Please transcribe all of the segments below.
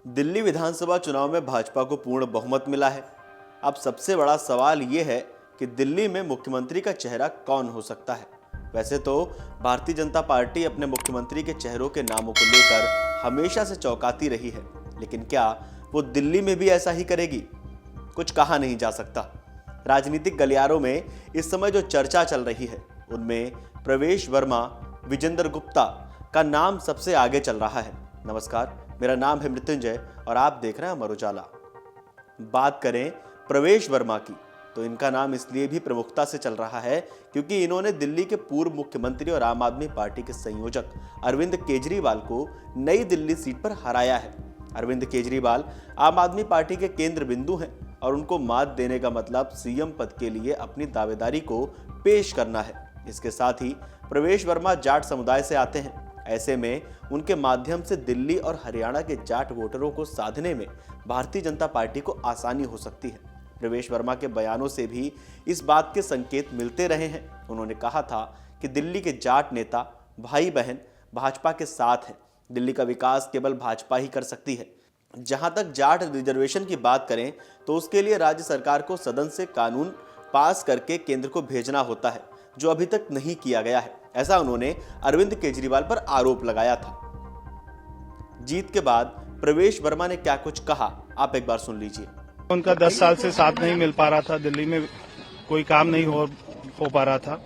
दिल्ली विधानसभा चुनाव में भाजपा को पूर्ण बहुमत मिला है। अब सबसे बड़ा सवाल यह है कि दिल्ली में मुख्यमंत्री का चेहरा कौन हो सकता है। वैसे तो भारतीय जनता पार्टी अपने मुख्यमंत्री के चेहरों के नामों को लेकर हमेशा से चौंकाती रही है, लेकिन क्या वो दिल्ली में भी ऐसा ही करेगी? कुछ कहा नहीं जा सकता। राजनीतिक गलियारों में इस समय जो चर्चा चल रही है उनमें प्रवेश वर्मा, विजेंद्र गुप्ता का नाम सबसे आगे चल रहा है। नमस्कार, मेरा नाम है मृत्युंजय और आप देख रहे हैं अमर उजाला। बात करें प्रवेश वर्मा की तो इनका नाम इसलिए भी प्रमुखता से चल रहा है क्योंकि इन्होंने दिल्ली के पूर्व मुख्यमंत्री और आम आदमी पार्टी के संयोजक अरविंद केजरीवाल को नई दिल्ली सीट पर हराया है। अरविंद केजरीवाल आम आदमी पार्टी के केंद्र बिंदु हैं और उनको मात देने का मतलब सीएम पद के लिए अपनी दावेदारी को पेश करना है। इसके साथ ही प्रवेश वर्मा जाट समुदाय से आते हैं। ऐसे में उनके माध्यम से दिल्ली और हरियाणा के जाट वोटरों को साधने में भारतीय जनता पार्टी को आसानी हो सकती है। प्रवेश वर्मा के बयानों से भी इस बात के संकेत मिलते रहे हैं। उन्होंने कहा था कि दिल्ली के जाट नेता भाई बहन भाजपा के साथ हैं। दिल्ली का विकास केवल भाजपा ही कर सकती है। जहां तक जाट रिजर्वेशन की बात करें तो उसके लिए राज्य सरकार को सदन से कानून पास करके केंद्र को भेजना होता है, जो अभी तक नहीं किया गया है। ऐसा उन्होंने अरविंद केजरीवाल पर आरोप लगाया था। जीत के बाद प्रवेश वर्मा ने क्या कुछ कहा, आप एक बार सुन लीजिए। उनका 10 साल से साथ नहीं मिल पा रहा था, दिल्ली में कोई काम नहीं हो पा रहा था,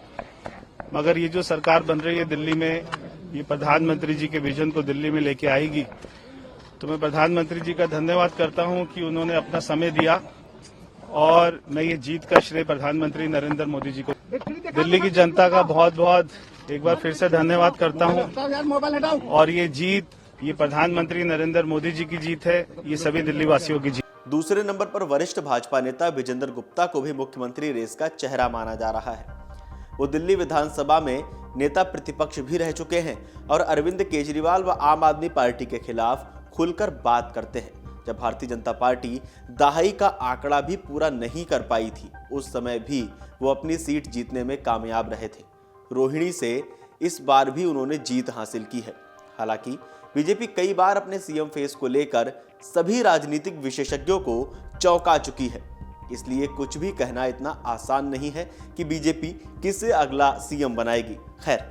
मगर ये जो सरकार बन रही है दिल्ली में, ये प्रधानमंत्री जी के विजन को दिल्ली में लेके आएगी। तो मैं प्रधानमंत्री जी का धन्यवाद करता हूं कि उन्होंने अपना समय दिया और मैं ये जीत का श्रेय प्रधानमंत्री नरेंद्र मोदी जी को, दिल्ली की जनता का बहुत बहुत एक बार फिर से धन्यवाद करता हूं। और ये जीत, ये प्रधानमंत्री नरेंद्र मोदी जी की जीत है, ये सभी दिल्ली वासियों की जीत। दूसरे नंबर पर वरिष्ठ भाजपा नेता विजेंद्र गुप्ता को भी मुख्यमंत्री रेस का चेहरा माना जा रहा है। वो दिल्ली विधानसभा में नेता प्रतिपक्ष भी रह चुके हैं और अरविंद केजरीवाल व आम आदमी पार्टी के खिलाफ खुलकर बात करते हैं। जब भारतीय जनता पार्टी दहाई का आंकड़ा भी पूरा नहीं कर पाई थी, उस समय भी वो अपनी सीट जीतने में कामयाब रहे थे। रोहिणी से इस बार भी उन्होंने जीत हासिल की है। हालांकि बीजेपी कई बार अपने सीएम फेस को लेकर सभी राजनीतिक विशेषज्ञों को चौंका चुकी है, इसलिए कुछ भी कहना इतना आसान नहीं है कि बीजेपी किसे अगला सीएम बनाएगी। खैर,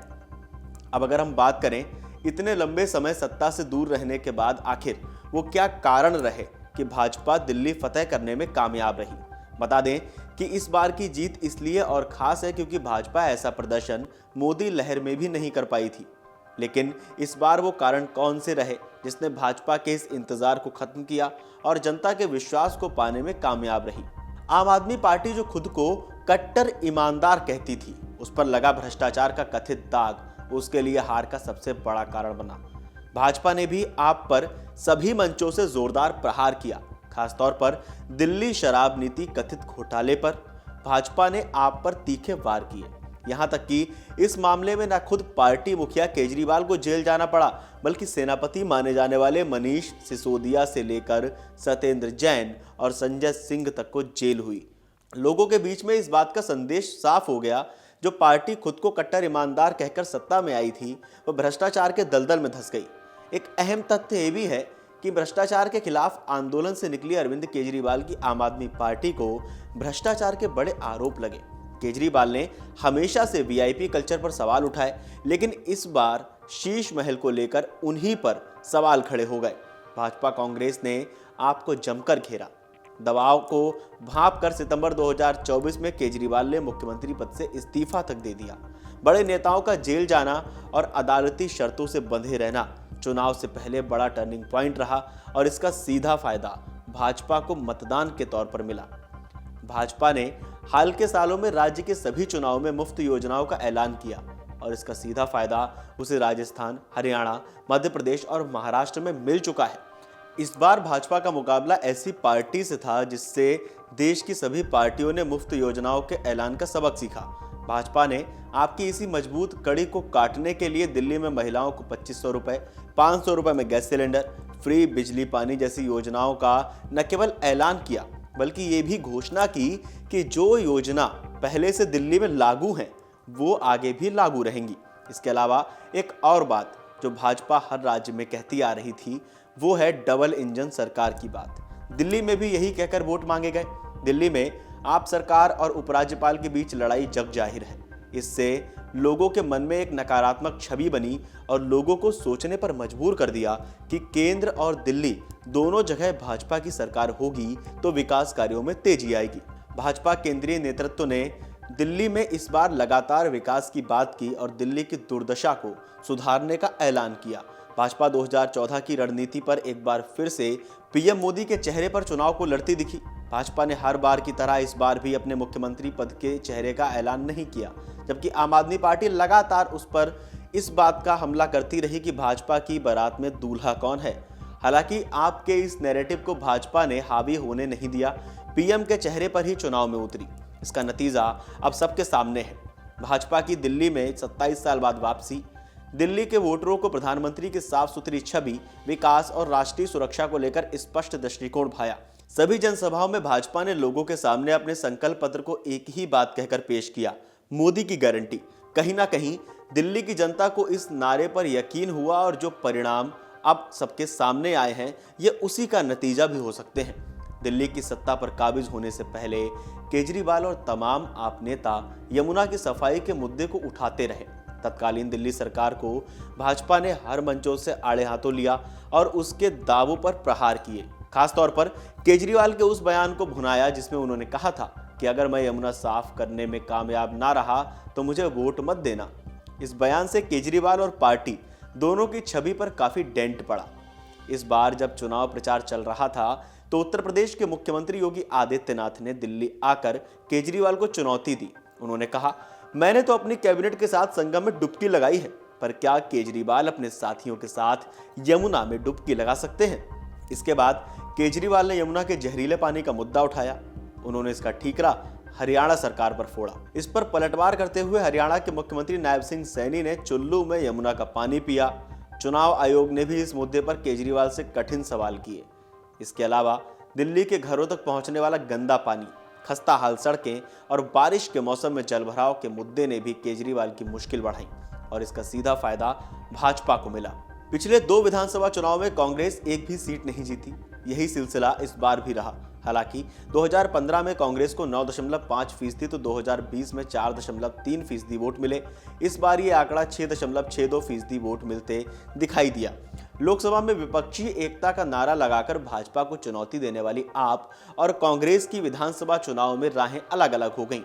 अब अगर हम बात करें इतने लंबे समय सत्ता से दूर रहने के बाद आखिर वो क्या कारण रहे कि भाजपा दिल्ली फतेह करने में कामयाब रही। बता दें कि इस बार की जीत इसलिए और खास है क्योंकि भाजपा ऐसा प्रदर्शन मोदी लहर में भी नहीं कर पाई थी। लेकिन इस बार वो कारण कौन से रहे जिसने भाजपा के इस इंतजार को खत्म किया और जनता के विश्वास को पाने में कामयाब रही। आम आदमी पार्टी जो खुद को कट्टर ईमानदार कहती थी, उस पर लगा भ्रष्टाचार का कथित दाग उसके लिए हार का सबसे बड़ा कारण बना। भाजपा ने भी आप पर सभी मंचों से जोरदार प्रहार किया। खासतौर पर दिल्ली शराब नीति कथित घोटाले पर भाजपा ने आप पर तीखे वार किए। यहां तक कि इस मामले में न खुद पार्टी मुखिया केजरीवाल को जेल जाना पड़ा, बल्कि सेनापति माने जाने वाले मनीष सिसोदिया से लेकर सत्येंद्र जैन और संजय सिंह तक को जेल हुई। लोगों के बीच में इस बात का संदेश साफ हो गया, जो पार्टी खुद को कट्टर ईमानदार कहकर सत्ता में आई थी वह भ्रष्टाचार के दलदल में धंस गई। एक अहम तथ्य यह भी है कि भ्रष्टाचार के खिलाफ आंदोलन से निकली अरविंद केजरीवाल की आम आदमी पार्टी को भ्रष्टाचार के बड़े आरोप लगे। केजरीवाल ने हमेशा से वीआईपी कल्चर पर सवाल उठाए, लेकिन इस बार शीश महल को लेकर उन्हीं पर सवाल खड़े हो गए। भाजपा कांग्रेस ने आपको जमकर घेरा। दबाव को भांप कर सितंबर 2024 में केजरीवाल ने मुख्यमंत्री पद से इस्तीफा तक दे दिया। बड़े नेताओं का जेल जाना और अदालती शर्तों से बंधे रहना चुनाव से पहले बड़ा टर्निंग पॉइंट रहा और इसका सीधा फायदा भाजपा को मतदान के तौर पर मिला। भाजपा ने हाल के सालों में राज्य के सभी चुनावों में मुफ्त योजनाओं का ऐलान किया और इसका सीधा फायदा उसे राजस्थान, हरियाणा, मध्य प्रदेश और महाराष्ट्र में मिल चुका है। इस बार भाजपा का मुकाबला ऐसी पार्टी से था जिससे देश की सभी पार्टियों ने मुफ्त योजनाओं के ऐलान का सबक सीखा। भाजपा ने आपकी इसी मजबूत कड़ी को काटने के लिए दिल्ली में महिलाओं को 2500 रुपए, 500 रुपए में गैस सिलेंडर, फ्री बिजली पानी जैसी योजनाओं का न केवल ऐलान किया, बल्कि ये भी घोषणा की कि जो योजना पहले से दिल्ली में लागू हैं वो आगे भी लागू रहेंगी। इसके अलावा एक और बात जो भाजपा हर राज्य में कहती आ रही थी वो है डबल इंजन सरकार की बात। दिल्ली में भी यही कहकर वोट मांगे गए। दिल्ली में आप सरकार और उपराज्यपाल के बीच लड़ाई जग जाहिर है। इससे लोगों के मन में एक नकारात्मक छवि बनी और लोगों को सोचने पर मजबूर कर दिया कि केंद्र और दिल्ली दोनों जगह भाजपा की सरकार होगी तो विकास कार्यों में तेजी आएगी। भाजपा केंद्रीय नेतृत्व ने दिल्ली में इस बार लगातार विकास की बात की और दिल्ली की दुर्दशा को सुधारने का ऐलान किया। भाजपा 2014 की रणनीति पर एक बार फिर से पीएम मोदी के चेहरे पर चुनाव को लड़ती दिखी। भाजपा ने हर बार की तरह इस बार भी अपने मुख्यमंत्री पद के चेहरे का ऐलान नहीं किया, जबकि आम आदमी पार्टी लगातार उस पर इस बात का हमला करती रही कि भाजपा की बारात में दूल्हा कौन है। हालांकि आपके इस नैरेटिव को भाजपा ने हावी होने नहीं दिया, पीएम के चेहरे पर ही चुनाव में उतरी। इसका नतीजा अब सबके सामने है। भाजपा की दिल्ली में 27 साल बाद वापसी, दिल्ली के वोटरों को प्रधानमंत्री की साफ सुथरी छवि, विकास और राष्ट्रीय सुरक्षा को लेकर स्पष्ट दृष्टिकोण भाया। सभी जनसभाओं में भाजपा ने लोगों के सामने अपने संकल्प पत्र को एक ही बात कहकर पेश किया, मोदी की गारंटी। कहीं ना कहीं दिल्ली की जनता को इस नारे पर यकीन हुआ और जो परिणाम अब सबके सामने आए हैं ये उसी का नतीजा भी हो सकते हैं। दिल्ली की सत्ता पर काबिज होने से पहले केजरीवाल और तमाम आप नेता यमुना की सफाई के मुद्दे को उठाते रहे। तत्कालीन दिल्ली सरकार को भाजपा ने हर मंचों से आड़े हाथों लिया और उसके दावों पर प्रहार किए। खासतौर पर केजरीवाल के उस बयान को भुनाया जिसमें उन्होंने कहा था कि अगर मैं यमुना साफ करने में कामयाब ना रहा तो मुझे वोट मत देना। इस बयान से केजरीवाल और पार्टी दोनों की छवि पर काफी डेंट पड़ा। इस बार जब चुनाव प्रचार चल रहा था तो उत्तर प्रदेश के मुख्यमंत्री योगी आदित्यनाथ ने दिल्ली आकर केजरीवाल को चुनौती दी। उन्होंने कहा, मैंने तो अपनी कैबिनेट के साथ संगम में डुबकी लगाई है, पर क्या केजरीवाल अपने साथियों के साथ यमुना में डुबकी लगा सकते हैं? इसके बाद केजरीवाल ने यमुना के जहरीले पानी का मुद्दा उठाया। उन्होंने इसका ठीकरा हरियाणा सरकार पर फोड़ा। इस पर पलटवार करते हुए हरियाणा के मुख्यमंत्री नायब सिंह सैनी ने चुल्लू में यमुना का पानी पिया। चुनाव आयोग ने भी इस मुद्दे पर केजरीवाल से कठिन सवाल किए। इसके अलावा दिल्ली के घरों तक पहुंचने वाला गंदा पानी, खस्ता हाल सड़कें और बारिश के मौसम में जलभराव के मुद्दे ने भी केजरीवाल की मुश्किल बढ़ाई और इसका सीधा फायदा भाजपा को मिला। पिछले 2 विधानसभा चुनाव में कांग्रेस एक भी सीट नहीं जीती। यही सिलसिला इस बार भी रहा। हालांकि 2015 में कांग्रेस को 9.5% तो 2020 में 4.3% वोट मिले। इस बार ये आंकड़ा 6.62% वोट मिलते दिखाई दिया। लोकसभा में विपक्षी एकता का नारा लगाकर भाजपा को चुनौती देने वाली आप और कांग्रेस की विधानसभा चुनाव में राहें अलग अलग हो गईं।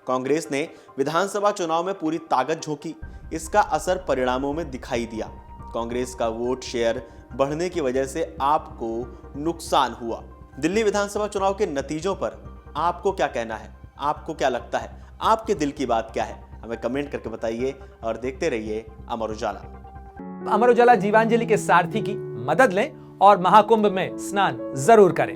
कांग्रेस ने विधानसभा चुनाव में पूरी ताकत झोंकी। इसका असर परिणामों में दिखाई दिया। कांग्रेस का वोट शेयर बढ़ने की वजह से आपको नुकसान हुआ। दिल्ली विधानसभा चुनाव के नतीजों पर आपको क्या कहना है? आपको क्या लगता है? आपके दिल की बात क्या है? हमें कमेंट करके बताइए और देखते रहिए अमर उजाला। अमर उजाला जीवांजलि के सारथी की मदद लें और महाकुंभ में स्नान जरूर करें।